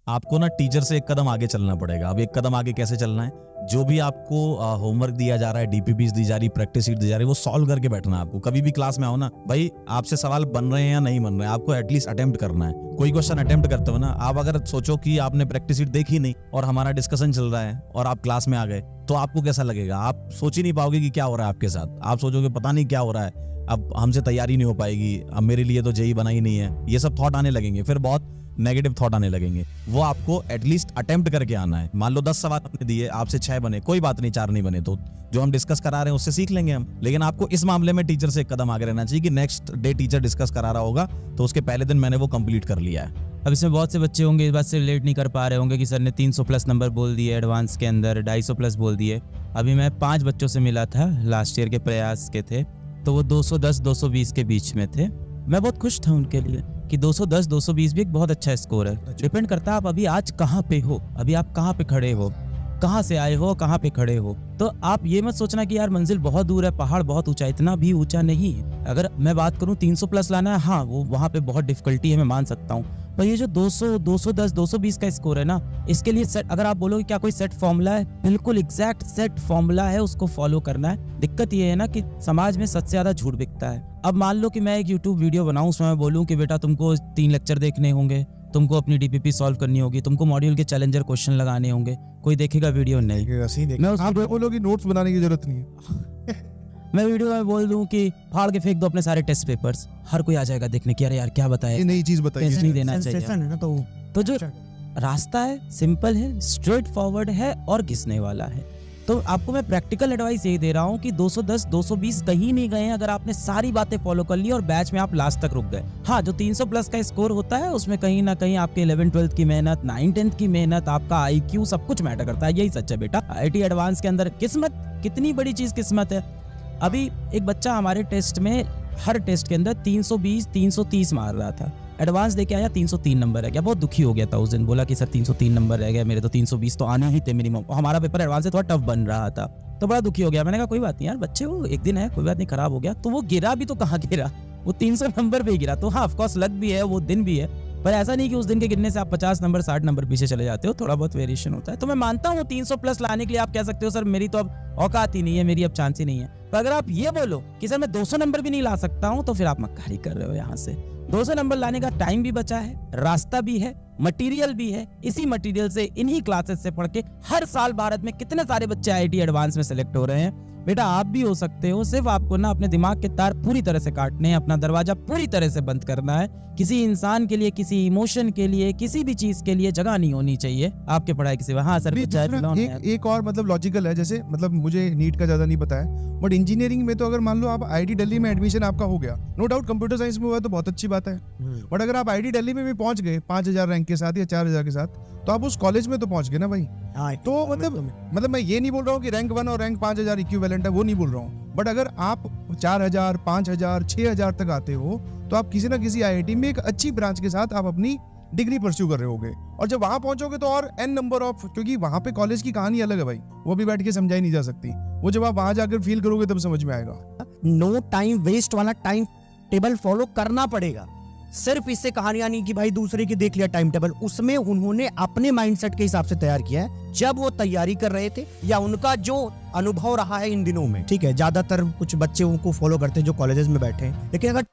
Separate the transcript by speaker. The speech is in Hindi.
Speaker 1: आपको ना टीचर से एक कदम आगे चलना पड़ेगा। अब एक कदम आगे कैसे चलना है? जो भी आपको होमवर्क दिया जा रहा है, डीपीपीस दी जा रही, प्रैक्टिस शीट दी जा रही है, वो सॉल्व करके बैठना है आपको। कभी भी क्लास में आओ ना भाई, आपसे सवाल बन रहे हैं या नहीं बन रहे हैं, आपको एटलीस्ट अटेम्प्ट करना है। कोई क्वेश्चन अटेम्प्ट करते हो ना आप, अगर सोचो कि आपने प्रैक्टिस शीट देखी नहीं और हमारा डिस्कशन चल रहा है और आप क्लास में आ गए, तो आपको कैसा लगेगा? आप सोच ही नहीं पाओगे कि क्या हो रहा है आपके साथ। आप सोचोगे पता नहीं क्या हो रहा है, अब हमसे तैयारी नहीं हो पाएगी, अब मेरे लिए तो जेई बना ही नहीं है। ये सब थॉट आने लगेंगे, फिर बहुत नेगेटिव थॉट आने लगेंगे। वो आपको एटलीस्ट अटेम्प्ट करके आना है। मान लो 10 सवाल हमने दिए, आपसे 6 बने, कोई बात नहीं, 4 नहीं बने तो जो हम डिस्कस करा रहे हैं उससे सीख लेंगे हम। लेकिन आपको इस मामले में टीचर से एक कदम आगे रहना चाहिए कि नेक्स्ट डे टीचर डिस्कस करा रहा होगा तो उसके पहले दिन मैंने वो कंप्लीट कर लिया है।
Speaker 2: अब इसमें बहुत से बच्चे होंगे इस बात से रिलेट नहीं कर पा रहे होंगे कि सर ने 300 प्लस नंबर बोल दिए एडवांस के अंदर, 250 प्लस बोल दिए। अभी मैं 5 बच्चों से मिला था, लास्ट ईयर के प्रयास के थे, तो वो 210 220 के बीच में थे। मैं बहुत खुश था उनके लिए कि 210 220 भी एक बहुत अच्छा स्कोर है। डिपेंड करता है आप अभी आज कहाँ पे हो, अभी आप कहाँ पे खड़े हो, कहाँ से आए हो, कहाँ पे खड़े हो। तो आप ये मत सोचना कि यार मंजिल बहुत दूर है, पहाड़ बहुत ऊंचा, इतना भी ऊंचा नहीं है। अगर मैं बात करूं 300 प्लस लाना है, हाँ वो वहाँ पे बहुत डिफिकल्टी है, मैं मान सकता हूँ। पर ये जो 200 210 220 का स्कोर है ना, इसके लिए सेट, अगर आप बोलोगे क्या कोई सेट फॉर्मूला है, बिल्कुल एग्जैक्ट सेट फॉर्मूला है, उसको फॉलो करना है। दिक्कत ये है ना कि समाज में सच से ज्यादा झूठ बिकता है। अब मान लो कि मैं एक यूट्यूब वीडियो बनाऊं, उसमें मैं बोलूं कि बेटा तुमको 3 लेक्चर देखने होंगे, तुमको अपनी डीपीपी सॉल्व करनी होगी, तुमको मॉड्यूल के चैलेंजर क्वेश्चन लगाने होंगे, कोई देखेगा वीडियो नहीं।
Speaker 3: मैं आप बोलोगे नोट्स बनाने की जरूरत नहीं है।
Speaker 2: मैं वीडियो में बोल दूं कि फाड़ के फेंक दो अपने सारे टेस्ट पेपर्स, हर कोई आ जाएगा देखने की अरे यार क्या बताया,
Speaker 3: ये नई चीज बताइए,
Speaker 2: टेंशन नहीं देना चाहिए
Speaker 4: है ना,
Speaker 2: तो जो रास्ता है सिंपल है, स्ट्रेट फॉरवर्ड है और घिसने वाला है। तो आपको मैं प्रैक्टिकल एडवाइस यही दे रहा हूँ कि 210 220 कहीं नहीं गए अगर आपने सारी बातें फॉलो कर ली और बैच में आप लास्ट तक रुक गए। हाँ, जो 300 प्लस का स्कोर होता है उसमें कहीं ना कहीं आपके 11 12 की मेहनत, 9 10 की मेहनत, आपका IQ सब कुछ मैटर करता है। यही सच है बेटा। IIT एडवांस के अंदर किस्मत, कितनी बड़ी चीज किस्मत है। अभी एक बच्चा हमारे टेस्ट में, हर टेस्ट के अंदर 320 330 मार रहा था, एडवांस देके आया 303 नंबर रह गया। बहुत दुखी हो गया था उस दिन, बोला कि सर 303 नंबर रह गया, मेरे तो 320 तो आने ही थे मिनिमम। हमारा पेपर एडवांस से थोड़ा टफ बन रहा था, तो बड़ा दुखी हो गया। मैंने कहा कोई बात नहीं यार, बच्चे वो एक दिन है, कोई बात नहीं, खराब हो गया। तो वो गिरा भी तो कहाँ गिरा, वो 300 नंबर पे गिरा। तो हाँ ऑफकोर्स लक भी है, वो दिन भी है, पर ऐसा नहीं कि उस दिन के गिरने से आप 50 नंबर 60 नंबर पीछे चले जाते हो, थोड़ा बहुत वेरिएशन होता है। तो मैं मानता हूँ 300 प्लस लाने के लिए आप कह सकते हो सर मेरी तो अब औकात ही नहीं है, मेरी अब चांस ही नहीं है। पर अगर आप ये बोलो कि सर मैं 200 नंबर भी नहीं ला सकता हूँ, तो फिर आप मक्कारी कर रहे हो। यहाँ से 200 नंबर लाने का टाइम भी बचा है, रास्ता भी है, मटेरियल भी है। इसी मटेरियल से, इन्हीं क्लासेस से पढ़ के हर साल भारत में कितने सारे बच्चे IIT एडवांस में सेलेक्ट हो रहे हैं। बेटा आप भी हो सकते हो, सिर्फ आपको ना अपने दिमाग के तार पूरी तरह से काटने हैं, अपना दरवाजा पूरी तरह से बंद करना है। किसी इंसान के लिए, किसी इमोशन के लिए, किसी भी चीज के लिए जगह नहीं होनी चाहिए आपके पढ़ाई के सिवा। हाँ सर
Speaker 3: एक और मतलब लॉजिकल है, जैसे मतलब मुझे नीट का ज्यादा नहीं पता है, बट इंजीनियरिंग में तो अगर मान लो आप IIT दिल्ली में एडमिशन आपका हो गया, नो डाउट कंप्यूटर साइंस में हुआ तो बहुत अच्छी बात है। बट अगर आप IIT दिल्ली में भी पहुंच गए 5000 रैंक के साथ या 4000 के साथ, तो आप उस कॉलेज में तो पहुंच गए ना भाई। तो मतलब मैं ये नहीं बोल रहा हूँ कि रैंक 1 और रैंक 5000 इक्विवेलेंट है, वो नहीं बोल रहा हूँ। बट अगर आप 4000 5000 6000 तक आते हो, तो आप किसी ना किसी IIT में एक अच्छी ब्रांच के साथ आप अपनी डिग्री परस्यू कर रहे होगे। और जब वहां पहुंचोगे तो और n नंबर ऑफ, क्योंकि वहां पे कॉलेज की कहानी अलग है भाई, वो भी बैठ के समझाई नहीं जा सकती। वो जब आप वहां जाकर फील करोगे तब समझ में आएगा।
Speaker 4: नो टाइम वेस्ट वाला टाइम टेबल फॉलो करना पड़ेगा। सिर्फ इससे कहानियां नहीं कि भाई दूसरे की देख लिया टाइम टेबल, उसमें उन्होंने अपने माइंडसेट के हिसाब से तैयार किया है जब वो तैयारी कर रहे थे, या उनका जो अनुभव रहा है इन दिनों में। ठीक है, ज्यादातर कुछ बच्चे उनको फॉलो करते हैं जो कॉलेजेस में बैठे हैं, लेकिन अगर